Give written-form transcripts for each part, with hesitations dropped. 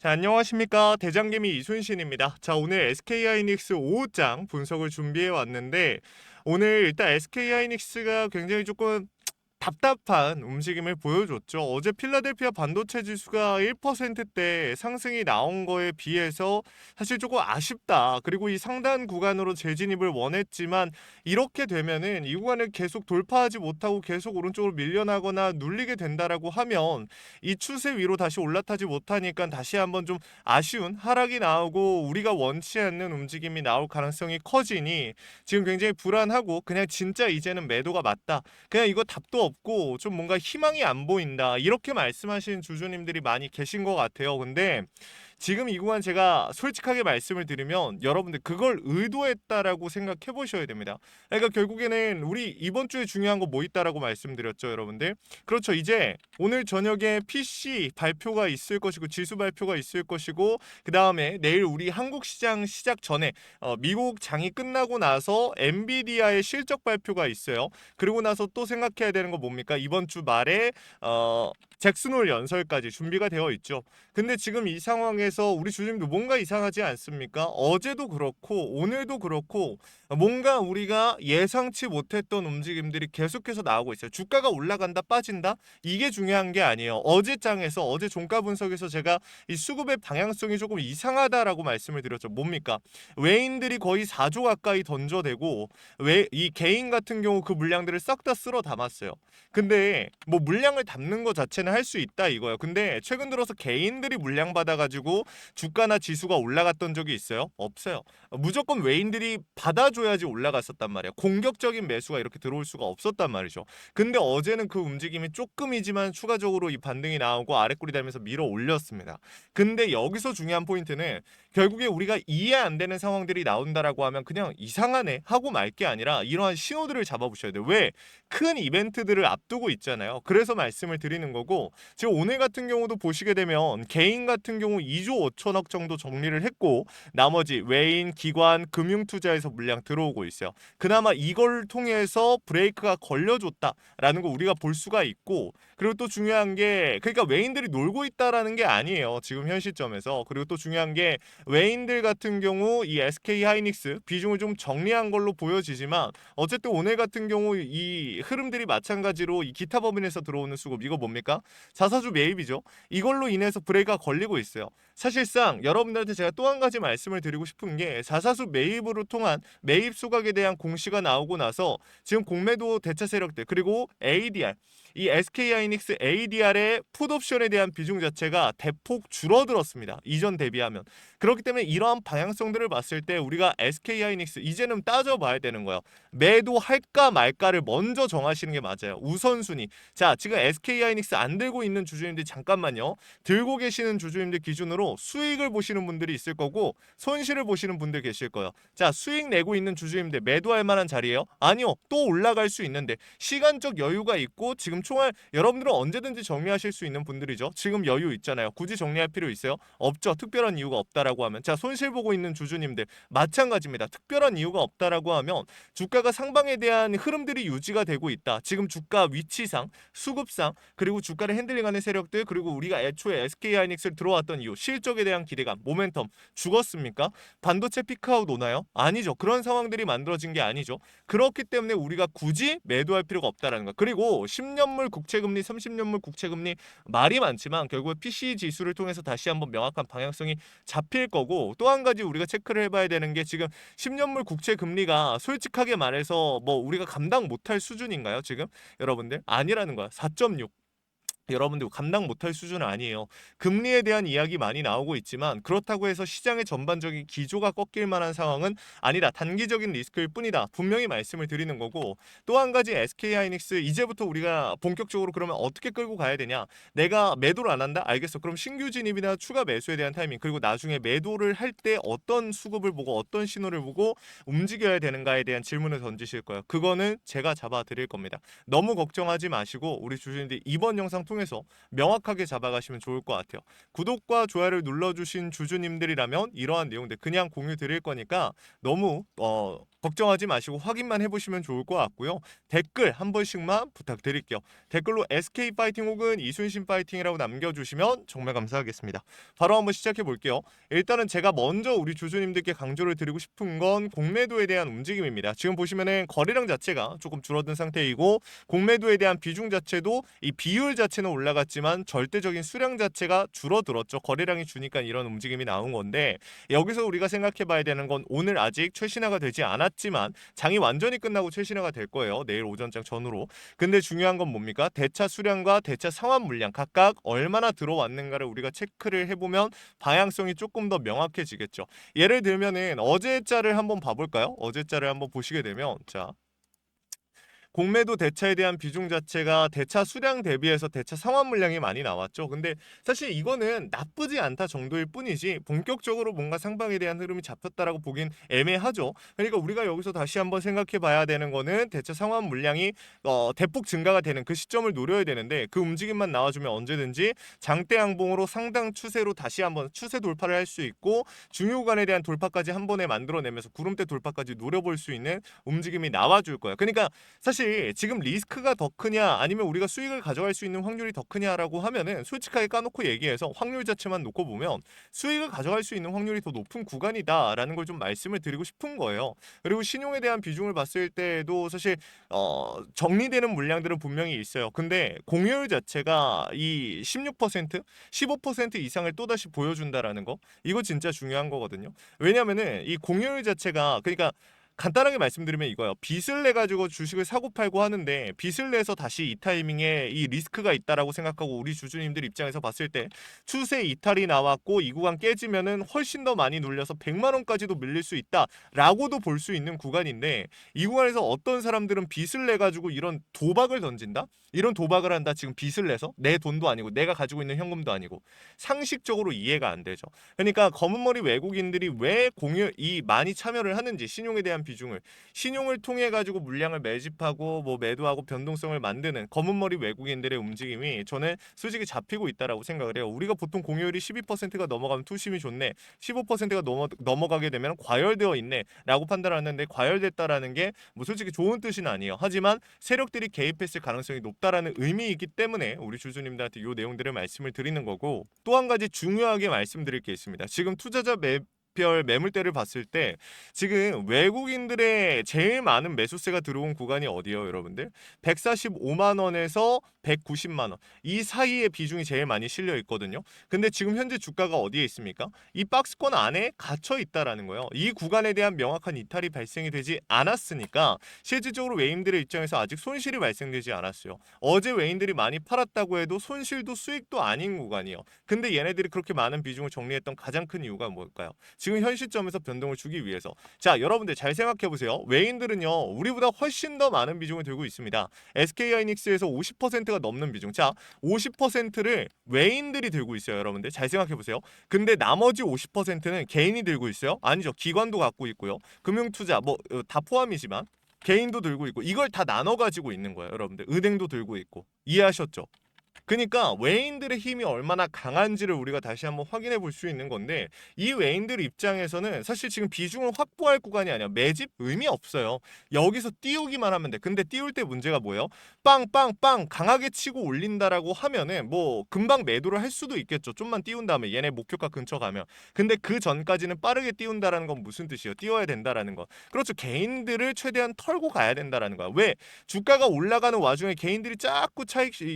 자, 안녕하십니까. 대장개미 이순신입니다. 자, 오늘 SK하이닉스 5장 분석을 준비해 왔는데, 오늘 일단 SK하이닉스가 굉장히 조금 답답한 움직임을 보여줬죠. 어제 필라델피아 반도체 지수가 1%대 상승이 나온 거에 비해서 사실 조금 아쉽다. 그리고 이 상단 구간으로 재진입을 원했지만 이렇게 되면은 이 구간을 계속 돌파하지 못하고 계속 오른쪽으로 밀려나거나 눌리게 된다라고 하면 이 추세 위로 다시 올라타지 못하니까 다시 한번 좀 아쉬운 하락이 나오고 우리가 원치 않는 움직임이 나올 가능성이 커지니 지금 굉장히 불안하고 그냥 진짜 이제는 매도가 맞다. 그냥 이거 답도 없고 좀 뭔가 희망이 안 보인다. 이렇게 말씀하시는 주주님들이 많이 계신 것 같아요. 근데 지금 이 구간 제가 솔직하게 말씀을 드리면 여러분들 그걸 의도했다라고 생각해 보셔야 됩니다. 그러니까 결국에는 우리 이번 주에 중요한 거 뭐 있다라고 말씀드렸죠, 여러분들. 그렇죠. 이제 오늘 저녁에 PC 발표가 있을 것이고 지수 발표가 있을 것이고 그다음에 내일 우리 한국 시장 시작 전에 미국 장이 끝나고 나서 엔비디아의 실적 발표가 있어요. 그리고 나서 또 생각해야 되는 거 뭡니까? 이번 주 말에 잭슨홀 연설까지 준비가 되어 있죠. 근데 지금 이 상황에서 우리 주주님도 뭔가 이상하지 않습니까? 어제도 그렇고 오늘도 그렇고 뭔가 우리가 예상치 못했던 움직임들이 계속해서 나오고 있어요. 주가가 올라간다 빠진다? 이게 중요한 게 아니에요. 어제 장에서 어제 종가 분석에서 제가 이 수급의 방향성이 조금 이상하다라고 말씀을 드렸죠. 뭡니까? 외인들이 거의 4조 가까이 던져대고 왜 이 개인 같은 경우 그 물량들을 싹 다 쓸어 담았어요. 근데 뭐 물량을 담는 것 자체는 할 수 있다 이거예요. 근데 최근 들어서 개인들이 물량 받아가지고 주가나 지수가 올라갔던 적이 있어요? 없어요. 무조건 외인들이 받아줘야지 올라갔었단 말이에요. 공격적인 매수가 이렇게 들어올 수가 없었단 말이죠. 근데 어제는 그 움직임이 조금이지만 추가적으로 이 반등이 나오고 아랫골이 달면서 밀어 올렸습니다. 근데 여기서 중요한 포인트는 결국에 우리가 이해 안 되는 상황들이 나온다라고 하면 그냥 이상하네 하고 말 게 아니라 이러한 신호들을 잡아보셔야 돼요. 왜? 큰 이벤트들을 앞두고 있잖아요. 그래서 말씀을 드리는 거고 지금 오늘 같은 경우도 보시게 되면 개인 같은 경우 2조 5천억 정도 정리를 했고 나머지 외인, 기관, 금융투자에서 물량 들어오고 있어요. 그나마 이걸 통해서 브레이크가 걸려줬다라는 거 우리가 볼 수가 있고 그리고 또 중요한 게 그러니까 외인들이 놀고 있다라는 게 아니에요. 지금 현 시점에서. 그리고 또 중요한 게 외인들 같은 경우 이 SK 하이닉스 비중을 좀 정리한 걸로 보여지지만 어쨌든 오늘 같은 경우 이 흐름들이 마찬가지로 이 기타 법인에서 들어오는 수급 이거 뭡니까? 자사주 매입이죠. 이걸로 인해서 브레이크가 걸리고 있어요. 사실상 여러분들한테 제가 또 한 가지 말씀을 드리고 싶은 게 자사주 매입으로 통한 매입 수각에 대한 공시가 나오고 나서 지금 공매도 대차 세력들 그리고 ADR 이 SK하이닉스 ADR의 풋옵션에 대한 비중 자체가 대폭 줄어들었습니다. 이전 대비하면. 그렇기 때문에 이러한 방향성들을 봤을 때 우리가 SK하이닉스 이제는 따져봐야 되는 거예요. 매도할까 말까를 먼저 정하시는 게 맞아요. 우선순위. 자, 지금 SK하이닉스 안 들고 있는 주주님들 잠깐만요. 들고 계시는 주주님들 기준으로 수익을 보시는 분들이 있을 거고 손실을 보시는 분들 계실 거예요. 자, 수익 내고 있는 주주님들 매도할 만한 자리예요? 아니요. 또 올라갈 수 있는데 시간적 여유가 있고 지금 총알 여러분들은 언제든지 정리하실 수 있는 분들이죠. 지금 여유 있잖아요. 굳이 정리할 필요 있어요? 없죠. 특별한 이유가 없다라고 하면 자, 손실 보고 있는 주주님들 마찬가지입니다. 특별한 이유가 없다라고 하면 주가가 상방에 대한 흐름들이 유지가 되고 있다. 지금 주가 위치상, 수급상, 그리고 주가를 핸들링하는 세력들, 그리고 우리가 애초에 SK하이닉스를 들어왔던 이유, 실적에 대한 기대감, 모멘텀 죽었습니까? 반도체 피크아웃 오나요? 아니죠. 그런 상황들이 만들어진 게 아니죠. 그렇기 때문에 우리가 굳이 매도할 필요가 없다라는 거. 그리고 10년물 국채금리, 30년물 국채금리 말이 많지만 결국 PC 지수를 통해서 다시 한번 명확한 방향성이 잡힐 거고 또 한 가지 우리가 체크를 해봐야 되는 게 지금 10년물 국채 금리가 솔직하게 말해서 뭐 우리가 감당 못할 수준인가요, 지금? 여러분들? 아니라는 거야. 4.6. 여러분들 감당 못할 수준은 아니에요. 금리에 대한 이야기 많이 나오고 있지만 그렇다고 해서 시장의 전반적인 기조가 꺾일 만한 상황은 아니다. 단기적인 리스크일 뿐이다. 분명히 말씀을 드리는 거고 또 한 가지 SK하이닉스 이제부터 우리가 본격적으로 그러면 어떻게 끌고 가야 되냐? 내가 매도를 안 한다? 알겠어. 그럼 신규 진입이나 추가 매수에 대한 타이밍 그리고 나중에 매도를 할 때 어떤 수급을 보고 어떤 신호를 보고 움직여야 되는가에 대한 질문을 던지실 거예요. 그거는 제가 잡아 드릴 겁니다. 너무 걱정하지 마시고 우리 주주님들 이번 영상 통해서 명확하게 잡아가시면 좋을 것 같아요. 구독과 좋아요를 눌러주신 주주님들이라면 이러한 내용들 그냥 공유 드릴 거니까 너무 걱정하지 마시고 확인만 해보시면 좋을 것 같고요. 댓글 한 번씩만 부탁드릴게요. 댓글로 SK 파이팅 혹은 이순신 파이팅이라고 남겨주시면 정말 감사하겠습니다. 바로 한번 시작해 볼게요. 일단은 제가 먼저 우리 주주님들께 강조를 드리고 싶은 건 공매도에 대한 움직임입니다. 지금 보시면은 거래량 자체가 조금 줄어든 상태이고 공매도에 대한 비중 자체도 이 비율 자체는 올라갔지만 절대적인 수량 자체가 줄어들었죠. 거래량이 주니까 이런 움직임이 나온 건데 여기서 우리가 생각해 봐야 되는 건 오늘 아직 최신화가 되지 않았지만 장이 완전히 끝나고 최신화가 될 거예요. 내일 오전장 전후로. 근데 중요한 건 뭡니까? 대차 수량과 대차 상환 물량 각각 얼마나 들어왔는가를 우리가 체크를 해보면 방향성이 조금 더 명확해지겠죠. 예를 들면은 어제자를 한번 봐볼까요? 어제자를 한번 보시게 되면 자 공매도 대차에 대한 비중 자체가 대차 수량 대비해서 대차 상환 물량이 많이 나왔죠. 근데 사실 이거는 나쁘지 않다 정도일 뿐이지 본격적으로 뭔가 상방에 대한 흐름이 잡혔다라고 보긴 애매하죠. 그러니까 우리가 여기서 다시 한번 생각해 봐야 되는 거는 대차 상환 물량이 대폭 증가가 되는 그 시점을 노려야 되는데 그 움직임만 나와주면 언제든지 장대 양봉으로 상당 추세로 다시 한번 추세 돌파를 할 수 있고 중요 구간에 대한 돌파까지 한 번에 만들어내면서 구름대 돌파까지 노려볼 수 있는 움직임이 나와줄 거야. 그러니까 사실 지금 리스크가 더 크냐 아니면 우리가 수익을 가져갈 수 있는 확률이 더 크냐라고 하면은 솔직하게 까놓고 얘기해서 확률 자체만 놓고 보면 수익을 가져갈 수 있는 확률이 더 높은 구간이다라는 걸 좀 말씀을 드리고 싶은 거예요. 그리고 신용에 대한 비중을 봤을 때도 사실 정리되는 물량들은 분명히 있어요. 근데 공유율 자체가 이 16%, 15% 이상을 또다시 보여준다라는 거 이거 진짜 중요한 거거든요. 왜냐면은 이 공유율 자체가 그러니까 간단하게 말씀드리면 이거예요. 빚을 내 가지고 주식을 사고 팔고 하는데 빚을 내서 다시 이 타이밍에 이 리스크가 있다라고 생각하고 우리 주주님들 입장에서 봤을 때 추세 이탈이 나왔고 이 구간 깨지면은 훨씬 더 많이 눌려서 100만 원까지도 밀릴 수 있다라고도 볼 수 있는 구간인데 이 구간에서 어떤 사람들은 빚을 내 가지고 이런 도박을 던진다? 이런 도박을 한다. 지금 빚을 내서 내 돈도 아니고 내가 가지고 있는 현금도 아니고 상식적으로 이해가 안 되죠. 그러니까 검은머리 외국인들이 왜 공유 이 많이 참여를 하는지 신용에 대한 비중을 신용을 통해 가지고 물량을 매집하고 뭐 매도하고 변동성을 만드는 검은머리 외국인들의 움직임이 저는 솔직히 잡히고 있다라고 생각을 해요. 우리가 보통 공유율이 12%가 넘어가면 투심이 좋네. 15%가 넘어가게 되면 과열되어 있네라고 판단하는데 과열됐다라는 게 뭐 솔직히 좋은 뜻은 아니에요. 하지만 세력들이 개입했을 가능성이 높다라는 의미이기 때문에 우리 주주님들한테 이 내용들을 말씀을 드리는 거고 또 한 가지 중요하게 말씀드릴 게 있습니다. 지금 투자자 별 매물대를 봤을 때 지금 외국인들의 제일 많은 매수세가 들어온 구간이 어디예요, 여러분들? 145만 원에서 190만 원. 이 사이에 비중이 제일 많이 실려 있거든요. 근데 지금 현재 주가가 어디에 있습니까? 이 박스권 안에 갇혀 있다라는 거예요. 이 구간에 대한 명확한 이탈이 발생이 되지 않았으니까 실질적으로 외인들의 입장에서 아직 손실이 발생되지 않았어요. 어제 외인들이 많이 팔았다고 해도 손실도 수익도 아닌 구간이에요. 근데 얘네들이 그렇게 많은 비중을 정리했던 가장 큰 이유가 뭘까요? 지금 현 시점에서 변동을 주기 위해서. 자, 여러분들 잘 생각해 보세요. 외인들은요, 우리보다 훨씬 더 많은 비중을 들고 있습니다. SK하이닉스에서 50%가 넘는 비중. 자, 50%를 외인들이 들고 있어요, 여러분들. 잘 생각해 보세요. 근데 나머지 50%는 개인이 들고 있어요? 아니죠. 기관도 갖고 있고요. 금융투자 뭐 다 포함이지만 개인도 들고 있고 이걸 다 나눠 가지고 있는 거예요, 여러분들. 은행도 들고 있고. 이해하셨죠? 그러니까 외인들의 힘이 얼마나 강한지를 우리가 다시 한번 확인해 볼 수 있는 건데 이 외인들 입장에서는 사실 지금 비중을 확보할 구간이 아니야. 매집 의미 없어요. 여기서 띄우기만 하면 돼. 근데 띄울 때 문제가 뭐예요? 빵빵빵 강하게 치고 올린다라고 하면은 뭐 금방 매도를 할 수도 있겠죠. 좀만 띄운 다음에 얘네 목표가 근처 가면. 근데 그 전까지는 빠르게 띄운다라는 건 무슨 뜻이에요? 띄워야 된다라는 거. 그렇죠. 개인들을 최대한 털고 가야 된다라는 거야. 왜? 주가가 올라가는 와중에 개인들이 자꾸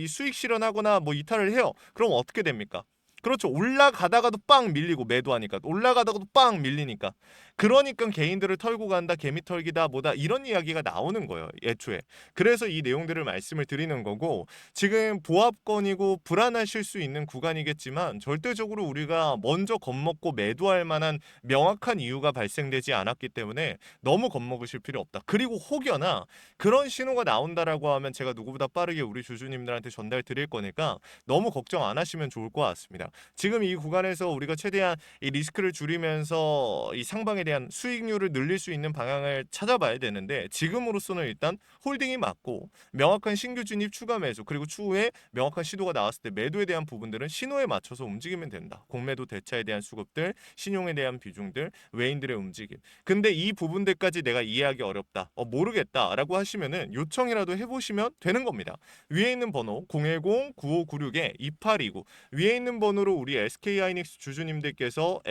수익 실현하거나 뭐 이탈을 해요. 그럼 어떻게 됩니까? 그렇죠. 올라가다가도 빵 밀리고 매도하니까 올라가다가도 빵 밀리니까 그러니까 개인들을 털고 간다 개미 털기다 뭐다 이런 이야기가 나오는 거예요. 애초에. 그래서 이 내용들을 말씀을 드리는 거고 지금 보합권이고 불안하실 수 있는 구간이겠지만 절대적으로 우리가 먼저 겁먹고 매도할 만한 명확한 이유가 발생되지 않았기 때문에 너무 겁먹으실 필요 없다. 그리고 혹여나 그런 신호가 나온다라고 하면 제가 누구보다 빠르게 우리 주주님들한테 전달 드릴 거니까 너무 걱정 안 하시면 좋을 것 같습니다. 지금 이 구간에서 우리가 최대한 이 리스크를 줄이면서 이 상방에 대한 수익률을 늘릴 수 있는 방향을 찾아봐야 되는데 지금으로서는 일단 홀딩이 맞고 명확한 신규 진입 추가 매수 그리고 추후에 명확한 시도가 나왔을 때 매도에 대한 부분들은 신호에 맞춰서 움직이면 된다. 공매도 대차에 대한 수급들, 신용에 대한 비중들, 외인들의 움직임. 근데 이 부분들까지 내가 이해하기 어렵다. 모르겠다라고 하시면은 요청이라도 해보시면 되는 겁니다. 위에 있는 번호 010-9596-2829 위에 있는 번호로 우리 SK하이닉스 주주님들께서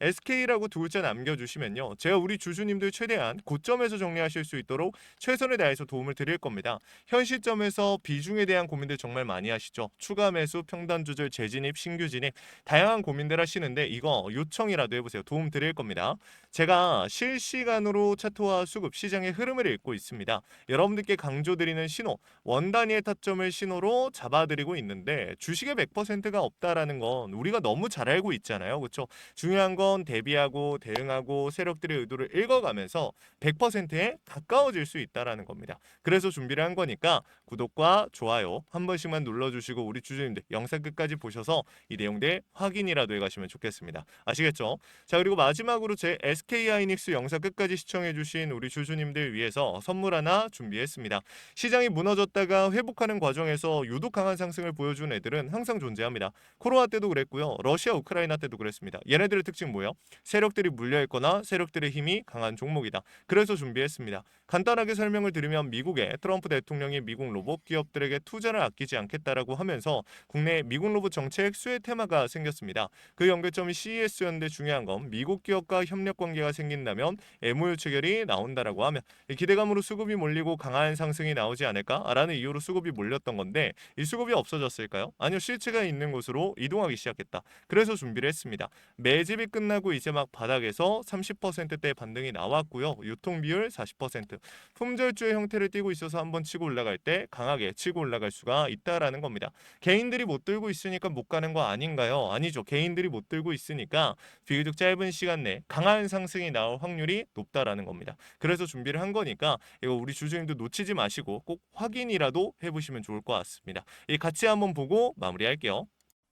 SK라고 두 글자 남겨주시면요. 제가 우리 주주님들 최대한 고점에서 정리하실 수 있도록 최선을 다해서 도움을 드릴 겁니다. 현 시점에서 비중에 대한 고민들 정말 많이 하시죠. 추가 매수, 평단 조절, 재진입, 신규 진입 다양한 고민들 하시는데 이거 요청이라도 해보세요. 도움 드릴 겁니다. 제가 실시간으로 차트와 수급, 시장의 흐름을 읽고 있습니다. 여러분들께 강조드리는 신호, 원 단위의 타점을 신호로 잡아드리고 있는데 주식의 100%가 없다라는 건 우리가 너무 잘 알고 있잖아요. 그렇죠? 중요한 건 대비하고 대응하고 세력들의 의도를 읽어가면서 100%에 가까워질 수 있다라는 겁니다. 그래서 준비를 한 거니까 구독과 좋아요 한 번씩만 눌러주시고 우리 주주님들 영상 끝까지 보셔서 이 내용들 확인이라도 해가시면 좋겠습니다. 아시겠죠? 자, 그리고 마지막으로 제 SK하이닉스 영상 끝까지 시청해주신 우리 주주님들 위해서 선물 하나 준비했습니다. 시장이 무너졌다가 회복하는 과정에서 유독 강한 상승을 보여준 애들은 항상 존재합니다. 코로나 때도 그랬고요. 러시아, 우크라이나 때도 그랬습니다. 얘네들의 특징 뭐예요? 세력들이 물려있거나 세력들의 힘이 강한 종목이다. 그래서 준비했습니다. 간단하게 설명을 드리면 미국의 트럼프 대통령이 미국 로봇 기업들에게 투자를 아끼지 않겠다라고 하면서 국내 미국 로봇 정책 수혜 테마가 생겼습니다. 그 연결점이 CES였는데 중요한 건 미국 기업과 협력 관계가 생긴다면 MOU 체결이 나온다라고 하면 기대감으로 수급이 몰리고 강한 상승이 나오지 않을까라는 이유로 수급이 몰렸던 건데 이 수급이 없어졌을까요? 아니요, 실체가 있는 곳으로 이동하기 시작했다. 그래서 준비를 했습니다. 매집이 끝나고 이제 막 바닥에서 30%대 반등이 나왔고요. 유통 비율 40%. 품절주의 형태를 띠고 있어서 한번 치고 올라갈 때 강하게 치고 올라갈 수가 있다라는 겁니다. 개인들이 못 들고 있으니까 못 가는 거 아닌가요? 아니죠. 개인들이 못 들고 있으니까 비교적 짧은 시간 내에 강한 상승이 나올 확률이 높다라는 겁니다. 그래서 준비를 한 거니까 이거 우리 주주님도 놓치지 마시고 꼭 확인이라도 해보시면 좋을 것 같습니다. 이 같이 한번 보고 마무리할게요.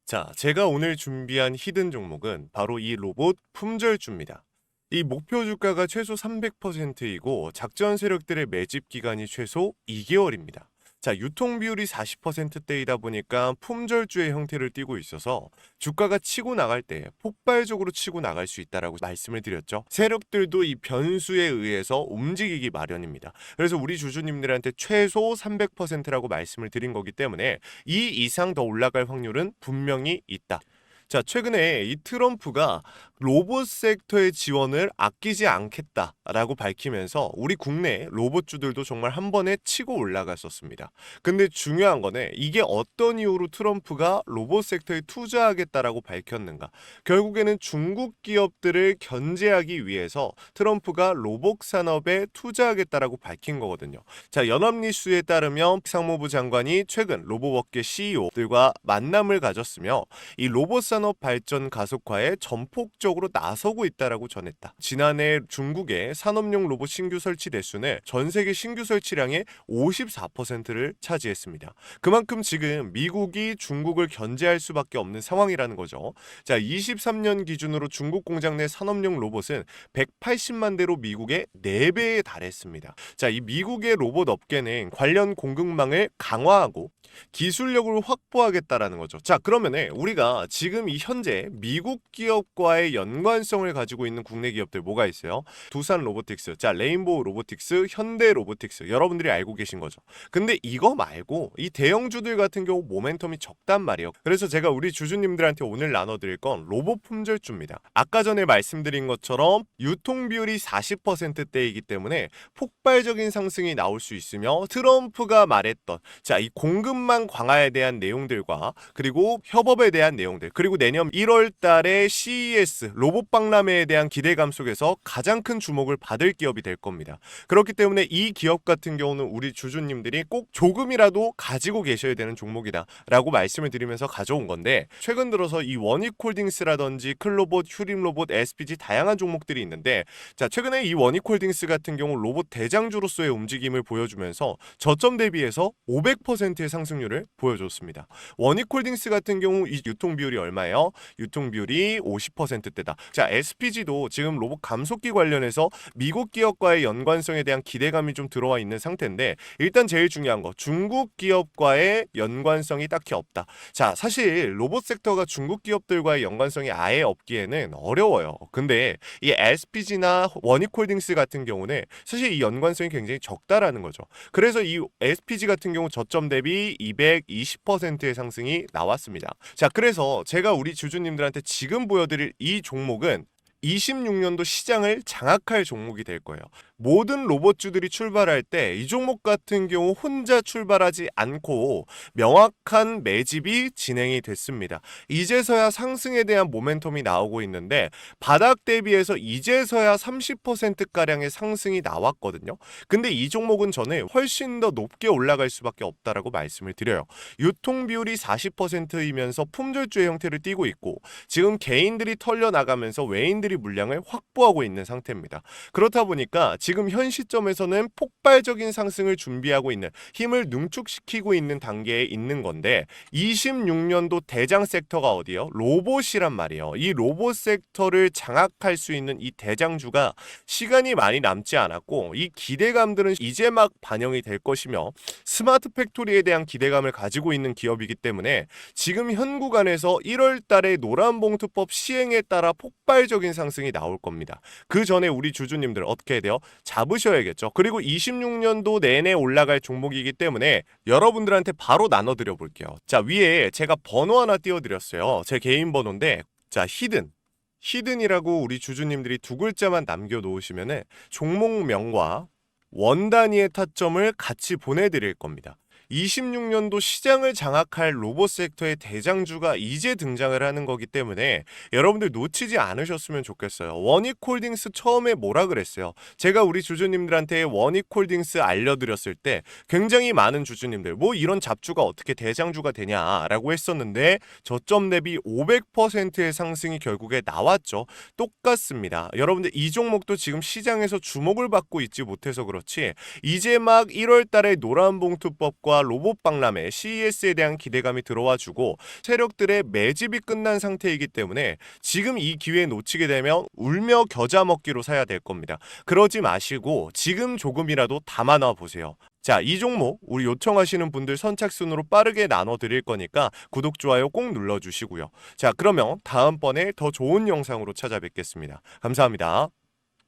자, 제가 오늘 준비한 히든 종목은 바로 이 로봇 품절주입니다. 이 목표 주가가 최소 300%이고 작전 세력들의 매집 기간이 최소 2개월입니다. 자, 유통 비율이 40%대이다 보니까 품절주의 형태를 띠고 있어서 주가가 치고 나갈 때 폭발적으로 치고 나갈 수 있다라고 말씀을 드렸죠. 세력들도 이 변수에 의해서 움직이기 마련입니다. 그래서 우리 주주님들한테 최소 300%라고 말씀을 드린 거기 때문에 이 이상 더 올라갈 확률은 분명히 있다. 자, 최근에 이 트럼프가 로봇 섹터의 지원을 아끼지 않겠다라고 밝히면서 우리 국내 로봇주들도 정말 한 번에 치고 올라갔었습니다. 근데 중요한 거는 이게 어떤 이유로 트럼프가 로봇 섹터에 투자하겠다라고 밝혔는가? 결국에는 중국 기업들을 견제하기 위해서 트럼프가 로봇 산업에 투자하겠다라고 밝힌 거거든요. 자, 연합뉴스에 따르면 상무부 장관이 최근 로봇업계 CEO들과 만남을 가졌으며 이 로봇 산업 발전 가속화에 전폭적으로 나서고 있다라고 전했다. 지난해 중국의 산업용 로봇 신규 설치 대수는 전 세계 신규 설치량의 54%를 차지했습니다. 그만큼 지금 미국이 중국을 견제할 수밖에 없는 상황이라는 거죠. 자, 23년 기준으로 중국 공장 내 산업용 로봇은 180만 대로 미국의 4배에 달했습니다. 자, 이 미국의 로봇 업계는 관련 공급망을 강화하고 기술력을 확보하겠다라는 거죠. 자, 그러면은 우리가 지금 이 현재 미국 기업과의 연관성을 가지고 있는 국내 기업들 뭐가 있어요? 두산 로보틱스, 자, 레인보우 로보틱스, 현대 로보틱스, 여러분들이 알고 계신 거죠. 근데 이거 말고 이 대형주들 같은 경우 모멘텀이 적단 말이에요. 그래서 제가 우리 주주님들한테 오늘 나눠드릴 건 로봇 품절주입니다. 아까 전에 말씀드린 것처럼 유통 비율이 40%대이기 때문에 폭발적인 상승이 나올 수 있으며 트럼프가 말했던 자, 이 공급망 강화에 대한 내용들과 그리고 협업에 대한 내용들 그리고 내년 1월 달에 CES 로봇 박람회에 대한 기대감 속에서 가장 큰 주목을 받을 기업이 될 겁니다. 그렇기 때문에 이 기업 같은 경우는 우리 주주님들이 꼭 조금이라도 가지고 계셔야 되는 종목이다 라고 말씀을 드리면서 가져온 건데 최근 들어서 이 원익홀딩스라든지 클로봇, 휴림로봇, SPG 다양한 종목들이 있는데 자, 최근에 이 원익홀딩스 같은 경우 로봇 대장주로서의 움직임을 보여주면서 저점 대비해서 500%의 상승 상승률을 보여줬습니다. 원익홀딩스 같은 경우 이 유통 비율이 얼마예요? 유통 비율이 50%대다. 자, SPG도 지금 로봇 감속기 관련해서 미국 기업과의 연관성에 대한 기대감이 좀 들어와 있는 상태인데, 일단 제일 중요한 거, 중국 기업과의 연관성이 딱히 없다. 자, 사실 로봇 섹터가 중국 기업들과의 연관성이 아예 없기에는 어려워요. 근데 이 SPG나 원익홀딩스 같은 경우는 사실 이 연관성이 굉장히 적다라는 거죠. 그래서 이 SPG 같은 경우 저점 대비 220%의 상승이 나왔습니다. 자, 그래서 제가 우리 주주님들한테 지금 보여드릴 이 종목은 26년도 시장을 장악할 종목이 될 거예요. 모든 로봇주들이 출발할 때 이 종목 같은 경우 혼자 출발하지 않고 명확한 매집이 진행이 됐습니다. 이제서야 상승에 대한 모멘텀이 나오고 있는데, 바닥 대비해서 이제서야 30%가량의 상승이 나왔거든요. 근데 이 종목은 저는 훨씬 더 높게 올라갈 수밖에 없다라고 말씀을 드려요. 유통 비율이 40%이면서 품절주의 형태를 띠고 있고, 지금 개인들이 털려나가면서 외인들이 물량을 확보하고 있는 상태입니다. 그렇다 보니까 지금 현 시점에서는 폭발적인 상승을 준비하고 있는, 힘을 능축시키고 있는 단계에 있는 건데, 26년도 대장 섹터가 어디요? 로봇이란 말이에요. 이 로봇 섹터를 장악할 수 있는 이 대장주가 시간이 많이 남지 않았고, 이 기대감들은 이제 막 반영이 될 것이며, 스마트 팩토리에 대한 기대감을 가지고 있는 기업이기 때문에 지금 현 구간에서 1월 달에 노란봉투법 시행에 따라 폭발적인 상승이 나올 겁니다. 그 전에 우리 주주님들 어떻게 해야 돼요? 잡으셔야겠죠. 그리고 26년도 내내 올라갈 종목이기 때문에 여러분들한테 바로 나눠드려 볼게요. 자, 위에 제가 번호 하나 띄워드렸어요. 제 개인 번호인데, 자, 히든이라고 우리 주주님들이 두 글자만 남겨놓으시면 종목명과 원 단위의 타점을 같이 보내드릴 겁니다. 26년도 시장을 장악할 로봇 섹터의 대장주가 이제 등장을 하는 거기 때문에 여러분들 놓치지 않으셨으면 좋겠어요. 원익홀딩스 처음에 뭐라 그랬어요? 제가 우리 주주님들한테 원익홀딩스 알려드렸을 때 굉장히 많은 주주님들 뭐 이런 잡주가 어떻게 대장주가 되냐라고 했었는데, 저점 대비 500%의 상승이 결국에 나왔죠. 똑같습니다. 여러분들 이 종목도 지금 시장에서 주목을 받고 있지 못해서 그렇지, 이제 막 1월 달에 노란봉투법과 로봇 박람회 CES에 대한 기대감이 들어와주고 세력들의 매집이 끝난 상태이기 때문에 지금 이 기회에 놓치게 되면 울며 겨자 먹기로 사야 될 겁니다. 그러지 마시고 지금 조금이라도 담아놔 보세요. 자, 이 종목 우리 요청하시는 분들 선착순으로 빠르게 나눠드릴 거니까 구독, 좋아요 꼭 눌러주시고요. 자, 그러면 다음번에 더 좋은 영상으로 찾아뵙겠습니다. 감사합니다.